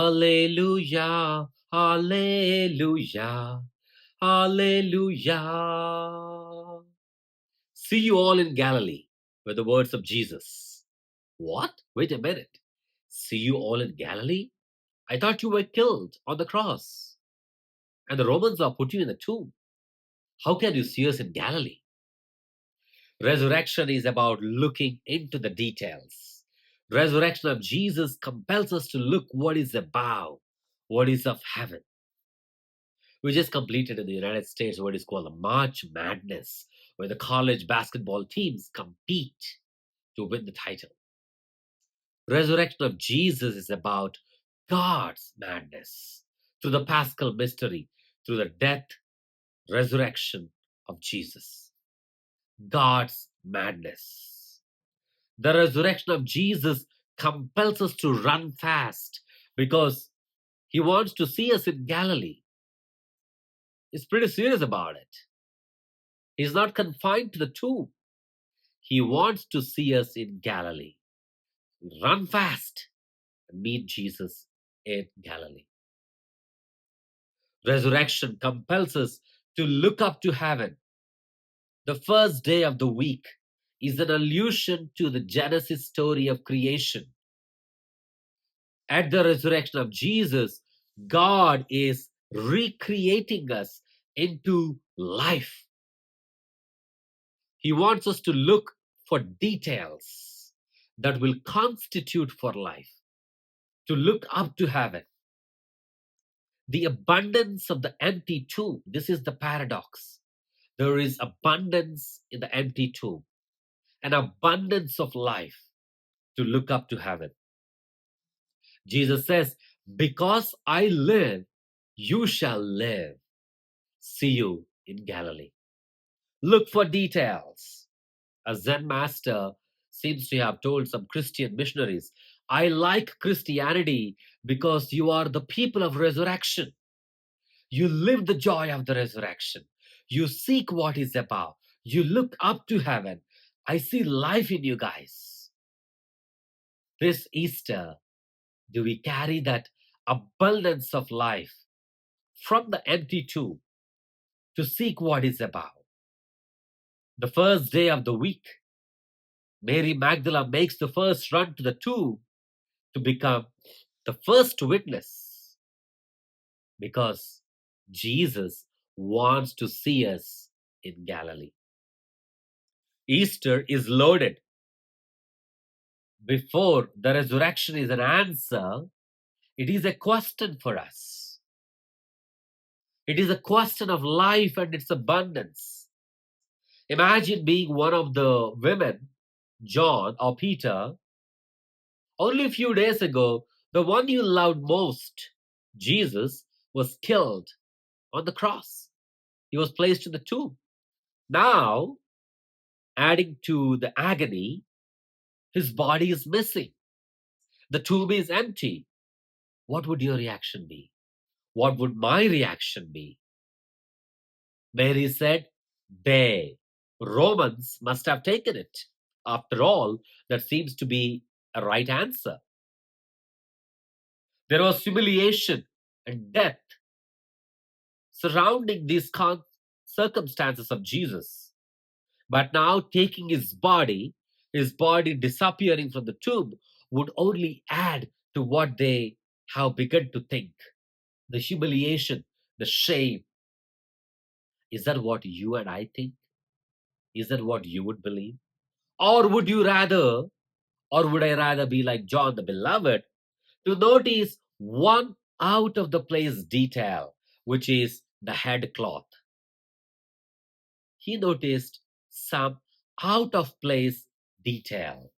Hallelujah, hallelujah, hallelujah. See you all in Galilee were the words of Jesus. What? Wait a minute. See you all in Galilee? I thought you were killed on the cross, and the Romans are put you in the tomb. How can you see us in Galilee? Resurrection is about looking into the details. Resurrection of Jesus compels us to look what is above, what is of heaven. We just completed in the United States what is called a March Madness, where the college basketball teams compete to win the title. Resurrection of Jesus is about God's madness through the Paschal mystery, through the death, resurrection of Jesus. God's madness. The resurrection of Jesus compels us to run fast because he wants to see us in Galilee. He's pretty serious about it. He's not confined to the tomb. He wants to see us in Galilee. Run fast and meet Jesus in Galilee. Resurrection compels us to look up to heaven. The first day of the week is an allusion to the Genesis story of creation. At the resurrection of Jesus, God is recreating us into life. He wants us to look for details that will constitute for life, to look up to heaven. The abundance of the empty tomb. This is the paradox. There is abundance in the empty tomb, an abundance of life to look up to heaven. Jesus says, because I live, you shall live. See you in Galilee. Look for details. A Zen master seems to have told some Christian missionaries, I like Christianity because you are the people of resurrection. You live the joy of the resurrection. You seek what is above. You look up to heaven. I see life in you guys. This Easter, do we carry that abundance of life from the empty tomb to seek what is above? The first day of the week, Mary Magdalene makes the first run to the tomb to become the first witness because Jesus wants to see us in Galilee. Easter is loaded. Before the resurrection is an answer, it is a question for us. It is a question of life and its abundance. Imagine being one of the women, John or Peter. Only a few days ago, the one you loved most, Jesus, was killed on the cross. He was placed in the tomb. Now, adding to the agony, his body is missing. The tomb is empty. What would your reaction be? What would my reaction be? Mary said, they, Romans, must have taken it. After all, that seems to be a right answer. There was humiliation and death surrounding these circumstances of Jesus. But now taking his body disappearing from the tomb would only add to what they have begun to think. The humiliation, the shame. Is that what you and I think? Is that what you would believe? Or would I rather be like John the Beloved to notice one out of the place detail, which is the head cloth? He noticed some out of place detail.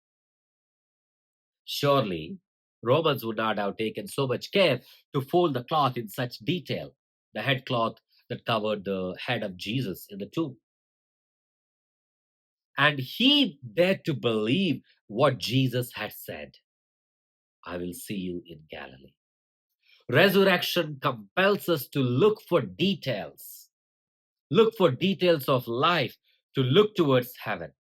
Surely, Romans would not have taken so much care to fold the cloth in such detail, the head cloth that covered the head of Jesus in the tomb. And he dared to believe what Jesus had said. I will see you in Galilee. Resurrection compels us to look for details. Look for details of life, to look towards heaven.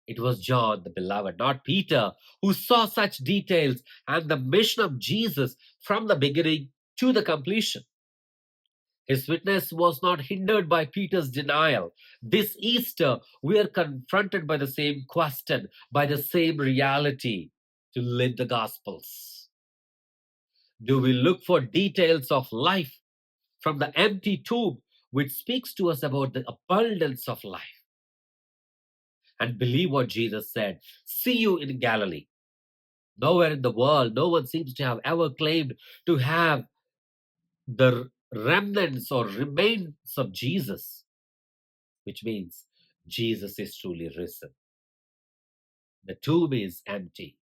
It was John the beloved, not Peter, who saw such details and the mission of Jesus from the beginning to the completion. His witness was not hindered by Peter's denial. This Easter, we are confronted by the same question, by the same reality to live the Gospels. Do we look for details of life from the empty tomb, which speaks to us about the abundance of life, and believe what Jesus said? See you in Galilee. Nowhere in the world, no one seems to have ever claimed to have the remnants or remains of Jesus, which means Jesus is truly risen. The tomb is empty.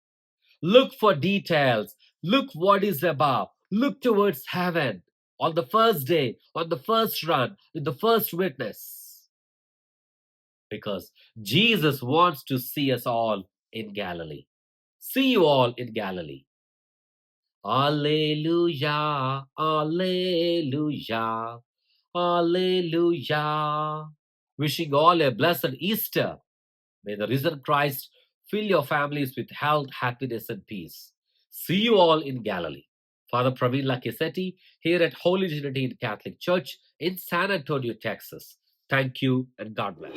Look for details. Look what is above. Look towards heaven on the first day, on the first run, with the first witness. Because Jesus wants to see us all in Galilee. See you all in Galilee. Alleluia, Alleluia, Alleluia. Wishing all a blessed Easter. May the risen Christ fill your families with health, happiness, and peace. See you all in Galilee. Father Praveen Lakisetti here at Holy Trinity Catholic Church in San Antonio, Texas. Thank you and God bless.